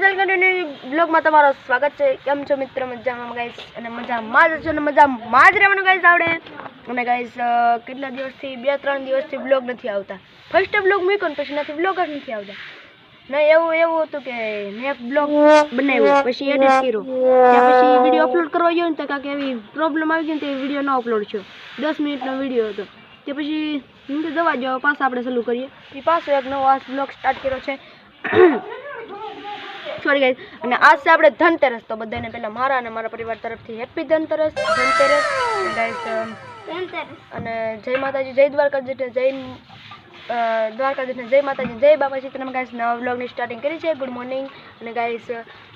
Channel continue બ્લોગમાં તમારું સ્વાગત છે। કેમ છો મિત્રો? મજામાં ગાઈસ અને મજામાં જ છો ને મજામાં જ રહેવાનું ગાઈસ આવડે। અને ગાઈસ કેટલા દિવસથી 2-3 દિવસથી બ્લોગ નથી આવતા। ફર્સ્ટ બ્લોગ મૂક્યો ને પછી નથી બ્લોગ જ નથી આવતા। નહીં એવું હતું કે મેં એક બ્લોગ બનાવ્યો પછી એડિટ કર્યો ત્યાં પછી વિડીયો અપલોડ કરવા ગયો ને તો કાંઈક એવી પ્રોબ્લેમ આવી ગઈ ને તે વિડીયો ન અપલોડ થયો। 10 મિનિટનો વિડીયો હતો તે પછી હું તો દવા જાવ પાછા આપણે ચાલુ કરીએ એ પાછો એક નવો આ બ્લોગ સ્ટાર્ટ કર્યો છે। સોરી ગાઈસ અને આજ છે આપણે ધનતેરસ તો બધાને પહેલા મારા અને મારા પરિવાર તરફથી હેપી ધનતેરસ ગાઈસ અને જય માતાજી જય દ્વારકાધીશ જય દ્વારકાધીશ જય માતાજી જય બાબા સીતારામ ગાઈસ નવા વ્લોગની સ્ટાર્ટિંગ કરી છે। ગુડ મોર્નિંગ અને ગાઈસ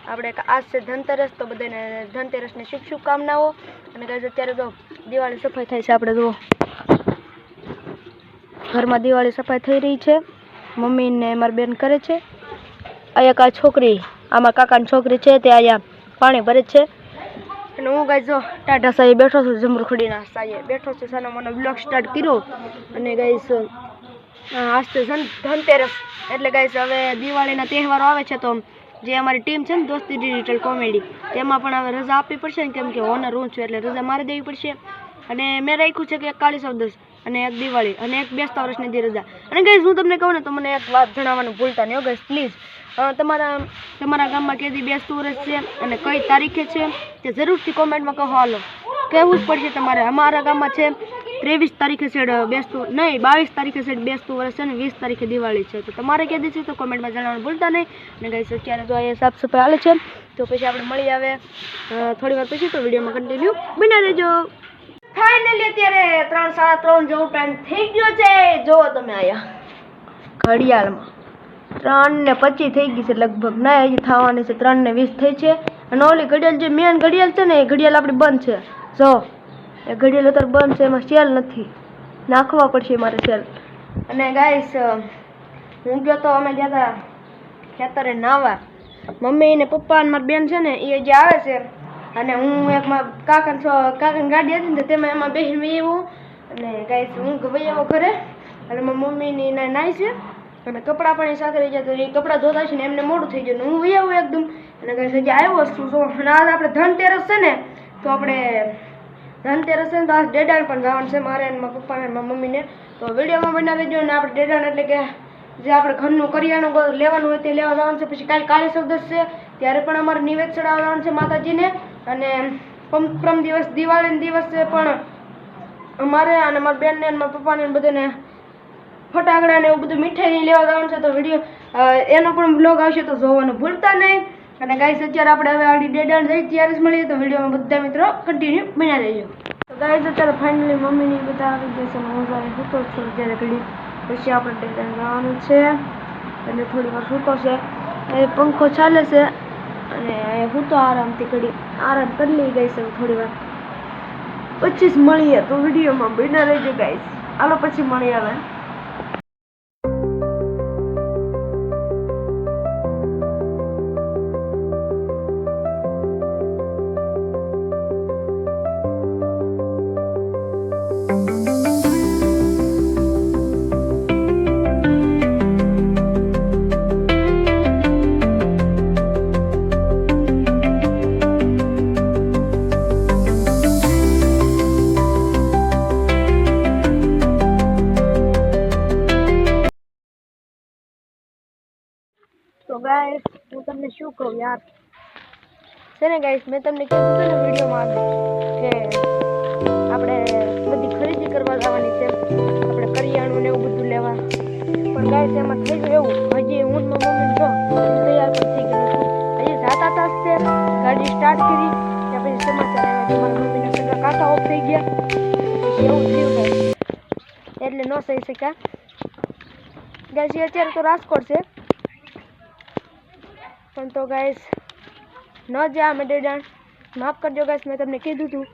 આપણે આજ છે ધનતેરસ તો બધાને ધનતેરસની શુભકામનાઓ। અને ગાઈસ અત્યારે તો દિવાળી સફાઈ થાય છે। આપણે તો ઘરમાં દિવાળી સફાઈ થઈ રહી છે। મમ્મી ને મારી બેન કરે છે। અહીંયા છોકરી આમાં કાકાની છોકરી છે તે અહીંયા પાણી ભરે છે અને હું ગાઈસ જો ટાટા સાહેબ બેઠો છું જમરૂખડીના સાહેબ બેઠો છું સાનો મને બ્લોગ સ્ટાર્ટ કર્યો। અને ગાઈસ આજ તો ધનતેરસ એટલે ગાઈસ હવે દિવાળીના તહેવારો આવે છે તો જે અમારી ટીમ છે ને દોસ્તી ડિજિટલ કોમેડી તેમાં પણ હવે રજા આપવી પડશે ને કેમ કે ઓનર હું છું એટલે રજા મારે દેવી પડશે। અને મેં રાખ્યું છે કે એક કાળી ચૌદસ અને એક દિવાળી અને એક બેસતા વર્ષની દી રજા। અને ગાઈસ હું તમને કહું ને તો મને એક વાત જણાવવાનું ભૂલતા નહીં ગાઈસ પ્લીઝ। તમારા ગામમાં કેદી બેસતું વર્ષ છે અને કઈ તારીખે છે તે જરૂરથી કોમેન્ટમાં કહો। હાલો કહેવું જ પડશે તમારે। અમારા ગામમાં છે 23 તારીખે છે બેસતું નહીં 22 તારીખે છે બેસતું વર્ષ છે ને 20 તારીખે દિવાળી છે। તો તમારે કહી દેશે તો કોમેન્ટમાં જણાવવાનું ભૂલતા નહીં। અને ગાઈસ અત્યારે તો અહીંયા સાફ સફાઈ હાલે છે તો પછી આપણે મળી આવે થોડી વાર પછી તો વિડીયોમાં કન્ટિન્યુ બના રહેજો। ફાઇનલી અત્યારે 3:30 જેવો ટાઈમ થઈ ગયો છે। જો તમે આયા ઘડિયાળમાં 3:25 થઈ ગઈ છે લગભગ ના હજી થવાની છે 3:20 થઈ છે। અને ઓલી ઘડિયાળ જે મેન ઘડિયાળ છે ને એ ઘડિયાળ આપણી બંધ છે। જો એ ઘડિયાળ અત્યારે બંધ છે એમાં સેલ નથી નાખવા પડશે મારે સેલ। અને ગાઈસ હું ગયો તો અમે ગયા હતા ખેતરે નાવા મમ્મી ને પપ્પા અને મારી બેન છે ને એ જે આવે છે અને હું એક કાકાની ગાડી હતી ને તેમાં એમાં બેસીને એવું અને ગાઈસ હું ગઈ આવો ઘરે અને મારી મમ્મીની નાઈ છે અને કપડાં પણ એ સાથે રહી જાય તો એ કપડાં ધોતા છે ને એમને મોડું થઈ ગયું હું વહી આવું એકદમ। અને ગાઈસ હજી આવ્યો છું જો અને આજ આપણે ધનતેરસ છે ને તો આપણે ધનતેરસ છે ને તો આજ ડેડાણ પણ જવાનું છે મારે અને મારા પપ્પાને અને મારા મમ્મીને। તો વિડીયોમાં બના રહેજો અને આપણે ડેડાણ એટલે કે જે આપણે ઘરનું કરિયાણું લેવાનું હોય તે લેવા જવાનું છે। પછી કાલે કાળી ચૌદસ છે ત્યારે પણ અમારે નિવેદ ચડાવવા જવાનું છે માતાજીને। અને પ્રમ દિવસ દિવાળીનો દિવસ છે પણ અમારે અને મારા બેનને અને મારા પપ્પાને બધાને ફટાકડા ને એવું બધું મીઠાઈ લેવા જવાનું છે। તો વિડીયો એનો પણ બ્લોગ આવશે તો જોવાનું ભૂલતા નહીં। અને ગાઈસ અત્યારે આપણે હવે આડી ડેડાણ જઈ ત્યારે જ મળીએ તો વિડીયોમાં બધા મિત્રો કન્ટિન્યુ બન્યા રહેજો। તો ગાઈસ અત્યારે ફાઇનલી મમ્મીની બધા આવી ગઈ છે હું જ્યારે સૂતો છું ત્યારે ઘડી પછી આપણે ડેડાણ જવાનું છે એટલે થોડી વાર સૂતો છે એ પંખો ચાલે છે અને હું તો આરામથી ઘડી આરામ કરી લઈ ગઈ છે થોડી વાર પછી જ મળીએ તો વિડીયોમાં બન્યા રહેજો ગાઈસ। હાલો પછી મળીએ હવે। તો ગાઈસ હું તમને શું કહું યાર છે ને ગાઈસ મેં તમને કીધું હતું ને વિડીયોમાં કે આપણે બધી ખરીદી કરવા જવાની છે આપણે કરિયાણું ને એવું બધું લેવા પણ ગાઈસ એમાં થઈ ગયું એવું હજી હું મમ્મી જો તૈયાર પણ થઈ ગયું છું હજી જાતા હતા તે ગાડી સ્ટાર્ટ કરી ત્યાં પછી સમાચાર આવ્યા કે મારા મમ્મીના સગા કાકા ઓફ થઈ ગયા પછી એવું થયું ગાઈસ એટલે ન સહી શક્યા ગાઈસ અત્યારે તો રાજકોટ છે પણ તો ગાઈસ ન જા અમે ડેડાણ માફ કરજો ગાઈસ મેં તમને કીધું હતું।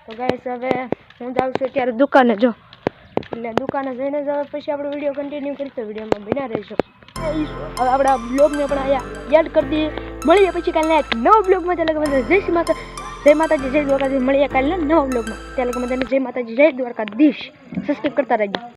તો ગાઈસ હવે હું જાઉં છું અત્યારે દુકાને જો એટલે દુકાને જઈને જ હવે પછી આપણે વિડીયો કન્ટિન્યુ કરીશું વિડીયોમાં બન્યા રહેજો। હવે આપણા બ્લોગને પણ અહીંયા યાદ કરી દઈએ મળીએ પછી કાલના એક નવો બ્લોગમાં ત્યાં લગે જય શ્રી માતા જય માતાજી જય દ્વારકાધીશ મળીએ કાલના નવા બ્લોગમાં ત્યાં લગે જય માતાજી જય દ્વારકાધીશ સબસ્ક્રાઈબ કરતા રહેજો।